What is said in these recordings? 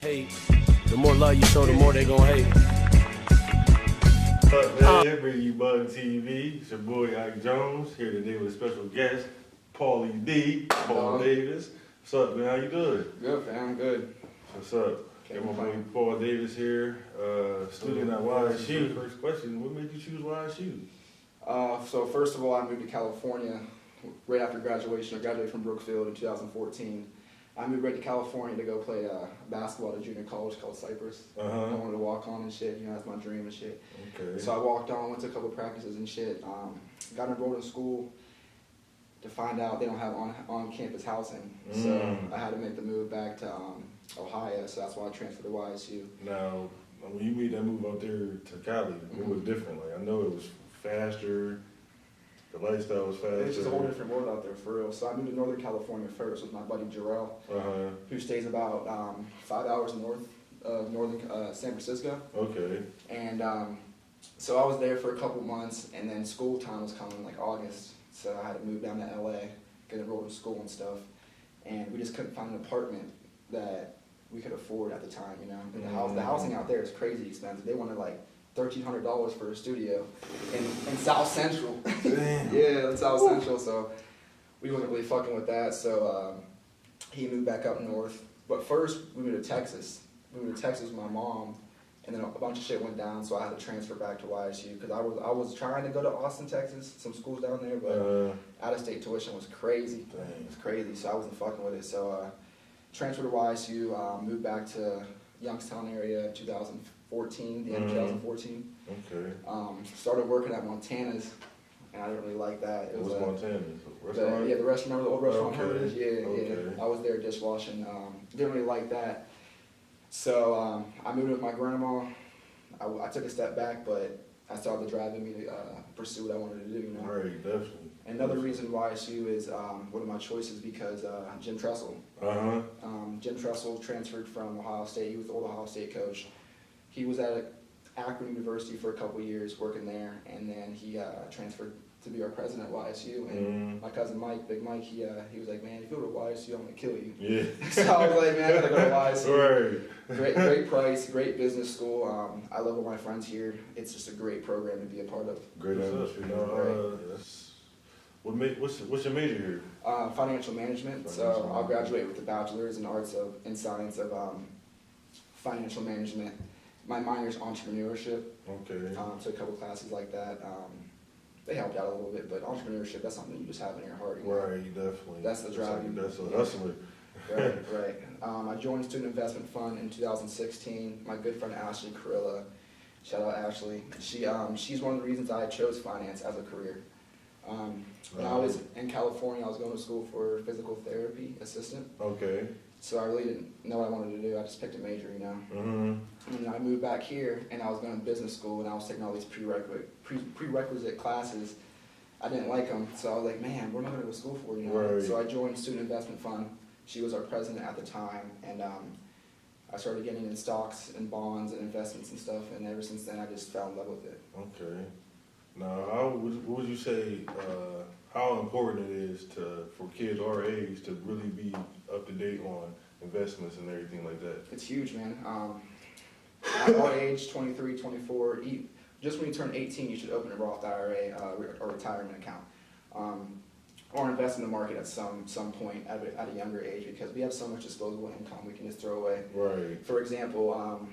Hate. The more love you show, the more they gon' hate. What's up, man? Bring you BugTv. It's your boy Ike Jones here today with a special guest, Paulie D. Paul Davis. What's up, man? How you doing? Good, fam. Good. What's up? Got my boy Paul Davis here, student at YSU. First question: what made you choose YSU? So first of all, I moved to California right after graduation. I graduated from Brookfield in 2014. I moved right to California to go play basketball at a junior college called Cypress. I wanted to walk on and shit, that's my dream and shit. Okay. So I walked on, went to a couple practices and shit, got enrolled in school to find out they don't have on-campus housing. So I had to make the move back to Ohio, so that's why I transferred to YSU. Now, when you made that move out there to Cali, it was different. Like, I know it was faster. The lifestyle was faster. It's just a whole different world out there, for real. So I moved to Northern California first with my buddy Jarrell, who stays about 5 hours north of northern San Francisco. Okay. And so I was there for a couple months, and then school time was coming, like August. So I had to move down to LA, get enrolled in school and stuff. And we just couldn't find an apartment that we could afford at the time, And the housing out there is crazy expensive. They wanted like $1,300 for a studio in South Central. Damn. Yeah, in South Central. So we wasn't really fucking with that. So he moved back up north. But first we moved to Texas. We moved to Texas with my mom, and then a bunch of shit went down. So I had to transfer back to YSU because I was trying to go to Austin, Texas, some schools down there, but out-of-state tuition was crazy. Dang. It was crazy, so I wasn't fucking with it. So transferred to YSU, moved back to Youngstown area in 2014, the end of 2014. Okay. Started working at Montana's, and I didn't really like that. It was Montana's? the restaurant, remember the old restaurant? Okay. Yeah. I was there dishwashing. Didn't really like that. So I moved with my grandma. I took a step back, but I saw the drive in me to pursue what I wanted to do, Right, definitely. Another reason YSU is one of my choices because Jim Tressel. Jim Tressel transferred from Ohio State. He was the old Ohio State coach. He was at Akron University for a couple years working there, and then he transferred to be our president at YSU. And my cousin Mike, Big Mike, he was like, man, if you go to YSU, I'm gonna kill you. Yeah. So I was like, man, I gotta go to YSU. Right. Great price, great business school. I love all my friends here. It's just a great program to be a part of. Great atmosphere. What's your major here? Financial management. So I'll graduate with a bachelor's in science of financial management. My minor is entrepreneurship. Okay. Took a couple classes like that. They helped out a little bit, but entrepreneurship, that's something you just have in your heart. Right, definitely. That's the drive. That's a hustler. Right. I joined a student investment fund in 2016. My good friend Ashley Carilla, shout out Ashley. She's one of the reasons I chose finance as a career. When I was in California, I was going to school for physical therapy assistant. Okay. So I really didn't know what I wanted to do. I just picked a major, And I moved back here, and I was going to business school, and I was taking all these prerequisite classes. I didn't like them, so I was like, man, what am I going to go to school for, Right. So I joined Student Investment Fund. She was our president at the time, and I started getting in stocks and bonds and investments and stuff, and ever since then I just fell in love with it. Okay. Now, what would you say, how important it is for kids our age to really be up to date on investments and everything like that? It's huge, man. At our age, 23, 24, just when you turn 18, you should open a Roth IRA or retirement account. Or invest in the market at some point at a younger age, because we have so much disposable income we can just throw away. Right. For example,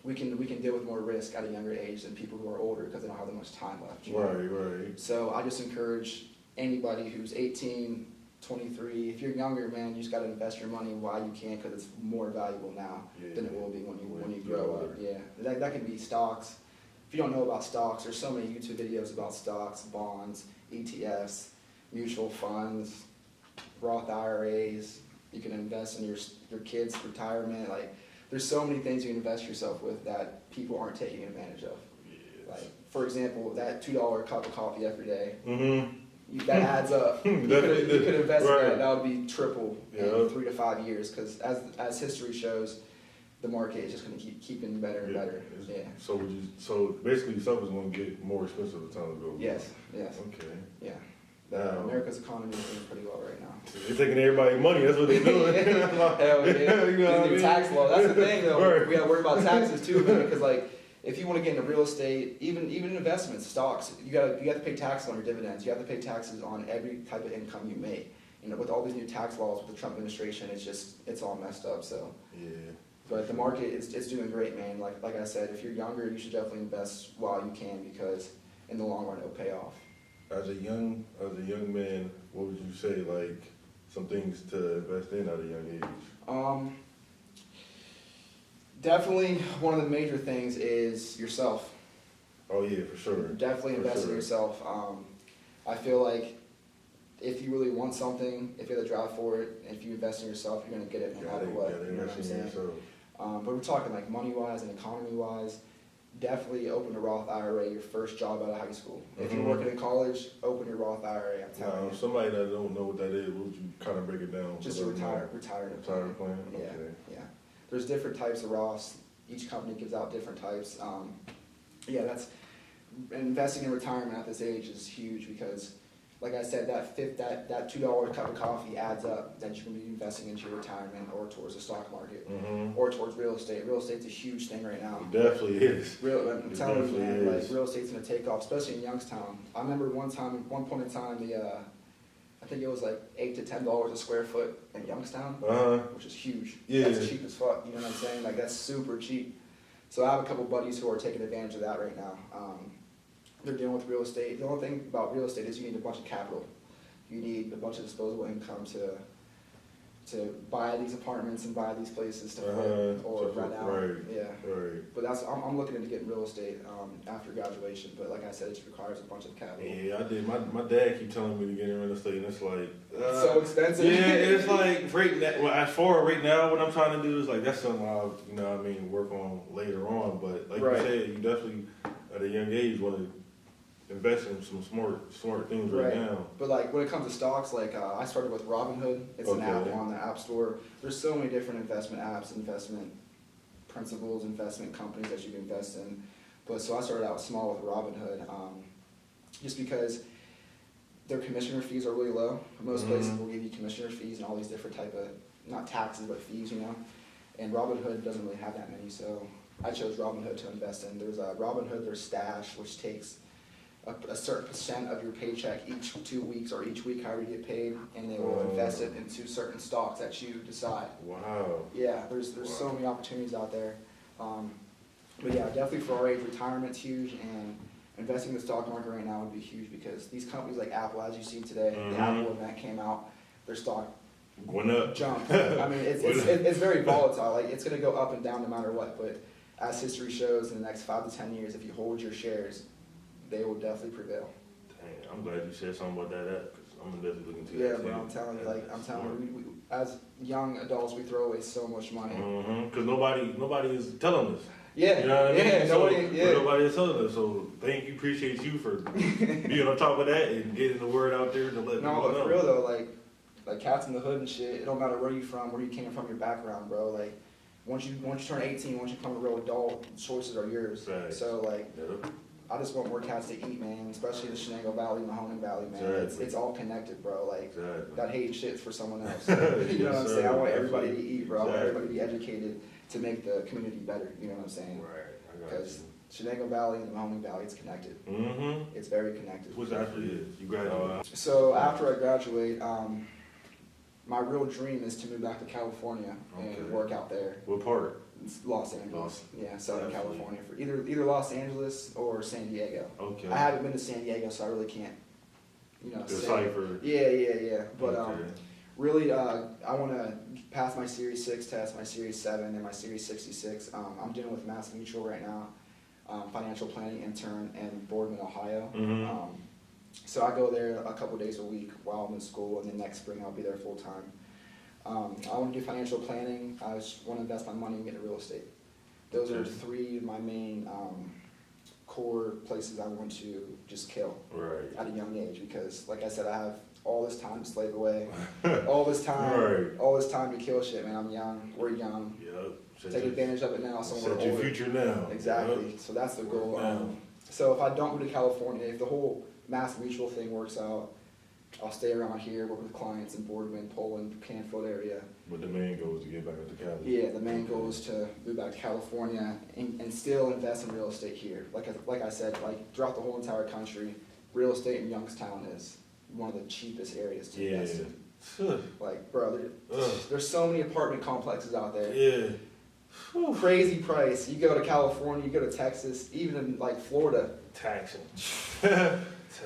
we can deal with more risk at a younger age than people who are older because they don't have that much time left. Right. So I just encourage anybody who's 18, 23, if you're younger, man, you just got to invest your money while you can, because it's more valuable now than it will be when you grow up. Yeah, that could be stocks. If you don't know about stocks, there's so many YouTube videos about stocks, bonds, ETFs, mutual funds, Roth IRAs. You can invest in your kids' retirement. Like, there's so many things you can invest yourself with that people aren't taking advantage of. Yes. Like, for example, that $2 cup of coffee every day. That adds up. You could invest in that. That would be triple in 3 to 5 years, because as history shows, the market is just going to keep keeping better and better. Yeah. So basically, stuff is going to get more expensive as time goes. Yes. Okay. Yeah. America's economy is doing pretty well right now. They're taking everybody's money. That's what they're doing. Hell yeah. You know what I mean? Tax law. That's the thing, though. Right. We got to worry about taxes too, man. Because like, if you want to get into real estate, even investments, stocks, you got to pay taxes on your dividends. You have to pay taxes on every type of income you make. You know, with all these new tax laws with the Trump administration, it's all messed up. So. Yeah. But the market it's doing great, man. Like I said, if you're younger, you should definitely invest while you can because in the long run it'll pay off. As a young man, what would you say, like, some things to invest in at a young age? Definitely one of the major things is yourself. Oh yeah, for sure. Definitely invest in yourself. I feel like if you really want something, if you have the drive for it, and if you invest in yourself, you're gonna get it no matter what. You know what I'm saying? But we're talking like money-wise and economy-wise. Definitely open a Roth IRA your first job out of high school. If you're working in college, open your Roth IRA. I'm telling you. Somebody that don't know what that is, would you kind of break it down? Just a retirement plan. Yeah, Okay. yeah. There's different types of Roths. Each company gives out different types. Yeah, that's investing in retirement at this age is huge because, like I said, that $2 cup of coffee adds up that you can be investing into your retirement or towards the stock market or towards real estate. Real estate's a huge thing right now. It definitely is. I'm telling you, man, like real estate's gonna take off, especially in Youngstown. I remember one point in time, I think it was like $8 to $10 a square foot in Youngstown, which is huge. Yeah. That's cheap as fuck. You know what I'm saying? Like that's super cheap. So I have a couple buddies who are taking advantage of that right now. They're dealing with real estate. The only thing about real estate is you need a bunch of capital. You need a bunch of disposable income to buy these apartments and buy these places to rent or rent out. Right. Yeah. Right. But I'm looking into getting real estate after graduation. But like I said, it requires a bunch of capital. Yeah, I did. My dad keep telling me to get in real estate, and it's like it's so expensive. Yeah, it's like as far right now, what I'm trying to do is like that's something I'll work on later on. But like you said, you definitely at a young age want to invest in some smart things right now. But like when it comes to stocks, like I started with Robinhood. It's an app on the App Store. There's so many different investment apps, investment principles, investment companies that you can invest in. But so I started out small with Robinhood, just because their commissioner fees are really low. Most places will give you commissioner fees and all these different type of, not taxes, but fees, you know. And Robinhood doesn't really have that many, so I chose Robinhood to invest in. There's Robinhood, there's Stash, which takes a certain percent of your paycheck each 2 weeks or each week, however you get paid, and they will invest it into certain stocks that you decide. Wow. Yeah, there's so many opportunities out there. But yeah, definitely for our age, retirement's huge, and investing in the stock market right now would be huge because these companies like Apple, as you see today, the Apple event came out, their stock went up, jumped. I mean, it's very volatile. Like it's going to go up and down no matter what. But as history shows, in the next 5 to 10 years, if you hold your shares, they will definitely prevail. Dang, I'm glad you said something about that app because I'm definitely looking to that. Yeah, but I'm telling you, we, as young adults, we throw away so much money. Because nobody is telling us. Yeah, you know what I mean? Yeah, nobody is telling us. So appreciate you for being on top of that and getting the word out there to let people know. No, but for real though, like Cats in the Hood and shit, it don't matter where you from, where you came from, your background, bro. Like once you turn 18, once you become a real adult, choices are yours. Right. So like. Yep. I just want more cats to eat, man, especially in the Shenango Valley, Mahoning Valley, man. Exactly. It's all connected, bro. Like, that hate shit's for someone else. You know what I'm sir. saying? I want everybody to eat, bro. I want everybody to be educated to make the community better. You know what I'm saying? Right. Because Shenango Valley and the Mahoning Valley, it's connected. It's very connected. What's after this? You graduate? So after I graduate, my real dream is to move back to California and work out there. What part? It's Los Angeles, Southern California, for either Los Angeles or San Diego. Okay. I haven't been to San Diego, so I really can't, decipher. Yeah. But really, I want to pass my Series 6 test, my Series 7, and my Series 66. I'm dealing with Mass Mutual right now, financial planning intern in Boardman, Ohio. So I go there a couple days a week while I'm in school, and then next spring I'll be there full time. I want to do financial planning. I just want to invest my money and get into real estate. Those are 3 of my main core places I want to just kill at a young age because, like I said, I have all this time to slave away, all this time to kill shit, man. I'm young. We're young. Yep. Take advantage of it now. So set your future now. Exactly. Yep. So that's the goal. So if I don't go to California, if the whole Mass Mutual thing works out, I'll stay around here, work with clients in Boardman, Poland, Canfield area. But the main goal is to get back up to Cali. Yeah, the main goal is to move back to California and still invest in real estate here. Like I said, like throughout the whole entire country, real estate in Youngstown is one of the cheapest areas to invest in. Like, bro, there's so many apartment complexes out there. Yeah. Crazy price. You go to California, you go to Texas, even in like Florida. Taxing.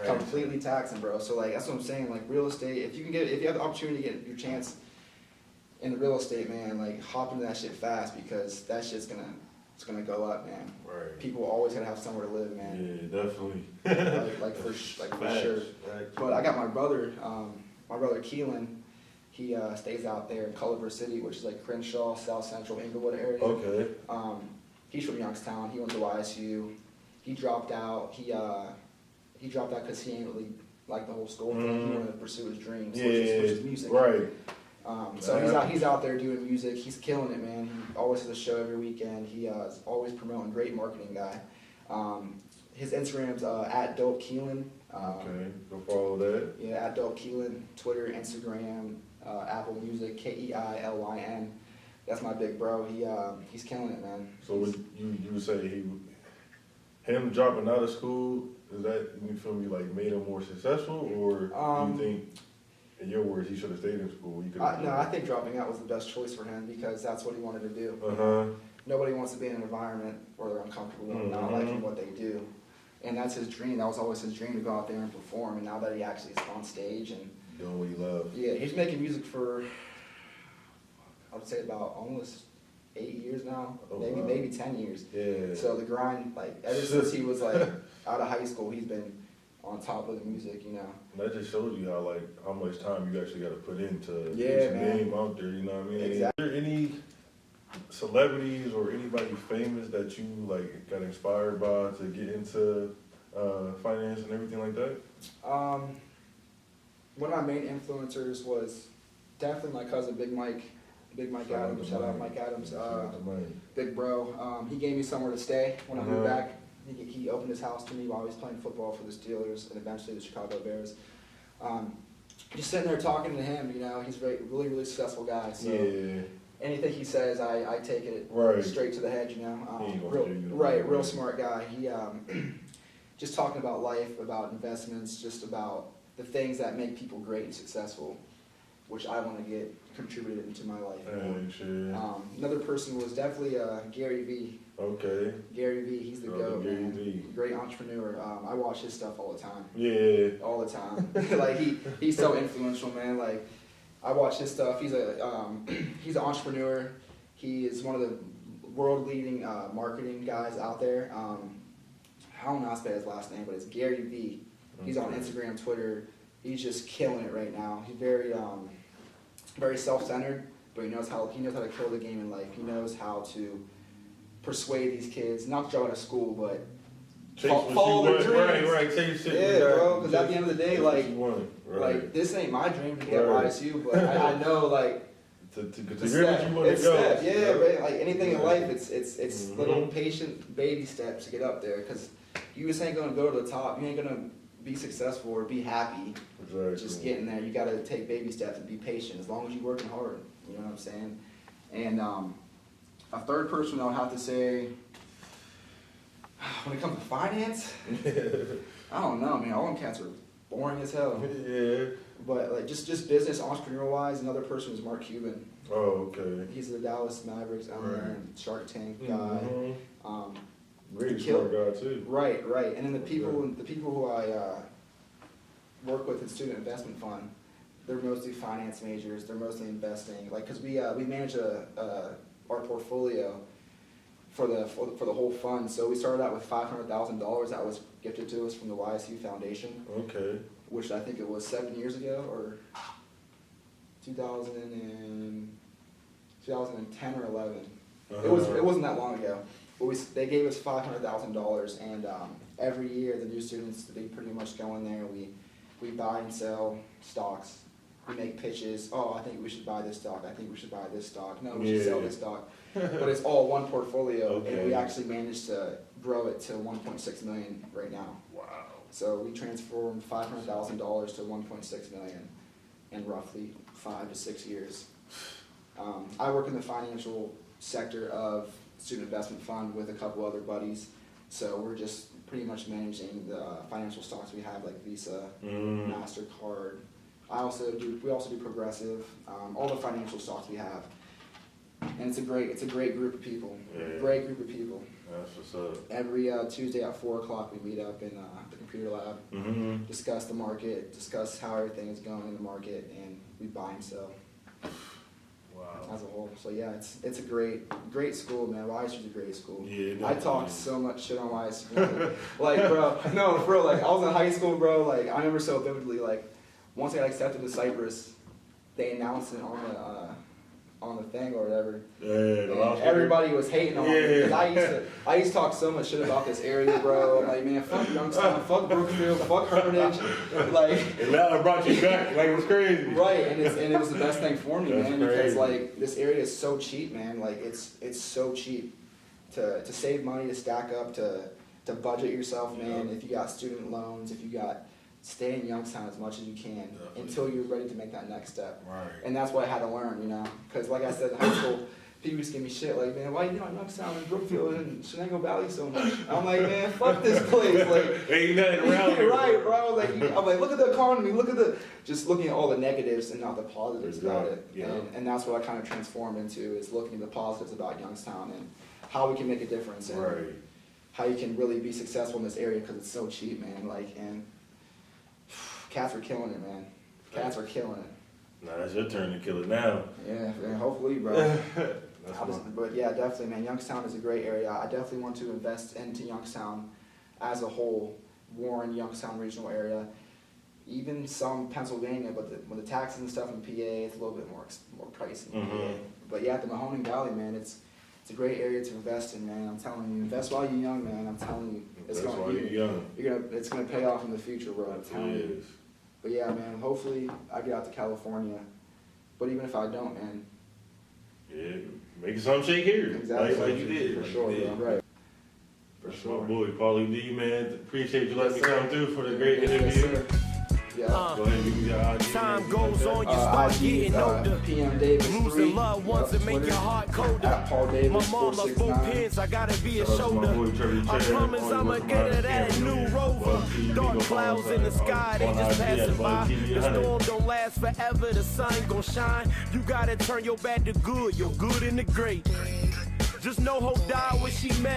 Completely taxing, bro. So like that's what I'm saying. Like real estate, if you have the opportunity to get your chance in the real estate, man, like hop into that shit fast because that shit's gonna go up, man. Right. People always gotta have somewhere to live, man. Yeah, definitely. like for sure. But I got my brother Keelan. He stays out there in Culver City, which is like Crenshaw, South Central, Inglewood area. Okay. He's from Youngstown. He went to YSU. He dropped out. He dropped out because he ain't really like the whole school thing. He wanted to pursue his dreams, which is music. Right. So he's out there doing music. He's killing it, man. He always has a show every weekend. He is always promoting. Great marketing guy. His Instagram's @DopeKeelan. Okay, go follow that. Yeah, @DopeKeelan. Twitter, Instagram, Apple Music, KEILYN. That's my big bro. He's killing it, man. So would you would say him dropping out of school, is that, you feel me, like made him more successful, or do you think, in your words, he should have stayed in school? I think dropping out was the best choice for him because that's what he wanted to do. Nobody wants to be in an environment where they're uncomfortable and not liking what they do. And that's his dream. That was always his dream, to go out there and perform. And now that he actually is on stage and doing what he loves. Yeah, he's making music for, I would say about almost 8 years now, maybe 10 years. Yeah. So the grind, like ever since he was like out of high school, he's been on top of the music, you know. And that just shows you how much time you actually got to put into get your name out there. You know what I mean? Exactly. Are there any celebrities or anybody famous that you like got inspired by to get into finance and everything like that? One of my main influencers was definitely my cousin, Big Mike Adams. Shout out Mike Adams. Big bro. He gave me somewhere to stay when I moved back. He opened his house to me while I was playing football for the Steelers and eventually the Chicago Bears. Just sitting there talking to him, you know, he's a really successful guy. So anything he says, I take it straight to the head, you know. Real smart guy. He just talking about life, about investments, just about the things that make people great and successful, which I want to get contributed into my life. Another person was definitely Gary V. Okay. Gary V. He's the GOAT, man. Great entrepreneur. I watch his stuff all the time. Yeah. All the time. Like he's so influential, man. Like I watch his stuff. He's an entrepreneur. He is one of the world leading marketing guys out there. I don't know how to spell his last name, but it's Gary V. He's on Instagram, Twitter. He's just killing it right now. He's very self-centered, but he knows how to kill the game in life. He knows how to persuade these kids, not to drop out of school, but follow their dreams. Right. Take your shit. Yeah, bro. Because at the end of the day, like this ain't my dream to get YSU, but I know like to get what you want to go. Yeah, right. Like anything in life, it's little patient baby steps to get up there. Because you just ain't gonna go to the top. You ain't gonna be successful or be happy just getting there. You gotta take baby steps and be patient. As long as you're working hard, you know what I'm saying. And a third person I would have to say, when it comes to finance, I don't know, man. All them cats are boring as hell. Yeah. But like just business entrepreneur wise, another person is Mark Cuban. Oh, okay. He's the Dallas Mavericks owner and Shark Tank guy. Really smart guy too. Right. And then the people who I work with in Student Investment Fund, they're mostly finance majors. They're mostly investing. Like, cause we manage our portfolio for the whole fund. So we started out with $500,000 that was gifted to us from the YSU Foundation. Okay. Which I think it was 7 years ago, or 2010 or 11. It wasn't that long ago. But they gave us $500,000, and every year the new students, they pretty much go in there. We buy and sell stocks. We make pitches. Oh, I think we should buy this stock. I think we should buy this stock. No, we should sell this stock. But it's all one portfolio, and we actually managed to grow it to 1.6 million right now. Wow. So we transformed $500,000 to $1.6 million in roughly 5 to 6 years. I work in the financial sector of student investment fund with a couple other buddies. So we're just pretty much managing the financial stocks we have, like Visa, MasterCard. We also do Progressive, all the financial stocks we have. And it's a great group of people. Yeah. Great group of people. That's what's up. Every Tuesday at 4 o'clock we meet up in the computer lab, discuss the market, discuss how everything is going in the market, and we buy and sell. Wow. As a whole. So yeah, it's a great school, man. YSU is a great school. Yeah, I talked so much shit on YSU. Like, bro, no, bro, like, I was in high school, bro, like, I remember so vividly, like, once I got accepted to Cypress, they announced it on the thing or whatever. Yeah, everybody was hating on me. Because I used to talk so much shit about this area, bro. Like, man, fuck Youngstown, fuck Brookfield, fuck Hermitage. Like, and now it brought you back. Like, it was crazy. Right, and it was the best thing for me, That's man. crazy. Because like this area is so cheap, man. Like it's so cheap to save money, to stack up, to budget yourself, man. If you got student loans, if you got, stay in Youngstown as much as you can until you're ready to make that next step. Right. And that's what I had to learn, you know. Because like I said in high school, people just give me shit like, man, why you know Youngstown and Brookfield and Shenango Valley so much? I'm like, man, fuck this place. Like, ain't nothing around here. Right, bro. Like, I'm like, look at the economy, just looking at all the negatives and not the positives about it. Yeah. And that's what I kind of transformed into, is looking at the positives about Youngstown and how we can make a difference and how you can really be successful in this area because it's so cheap, man. Like, and cats are killing it, man. Cats are killing it. Nah, that's your turn to kill it now. Yeah, man, hopefully, bro. But yeah, definitely, man. Youngstown is a great area. I definitely want to invest into Youngstown as a whole, Warren, Youngstown regional area, even some Pennsylvania. But with the taxes and stuff in PA, it's a little bit more pricey. But yeah, the Mahoning Valley, man, it's a great area to invest in, man. I'm telling you, invest while you're young, man. I'm telling you, it's gonna pay off in the future, bro. I'm telling you. But yeah, man. Hopefully, I get out to California. But even if I don't, man. Yeah, make some shake here. Exactly. Like you did. For sure, bro. Right. For sure. My boy, Paulie D, man. Appreciate you letting me come through for the great interview. Yes, yeah. Go ahead and give me your IG. Time goes on, you start getting older. PM Davis Losing loved ones that make your heart colder. At Paul Davis, My mom loves both 469. pins, I gotta be a Shout out to my boy, shoulder. Trevor I Chan. promise I'ma get it at a new Rover. Dark clouds in the sky, they just passing by. The storm don't last forever, the sun gon' shine. You gotta turn your bad to good, your good in the great. Just know Hope died when she met.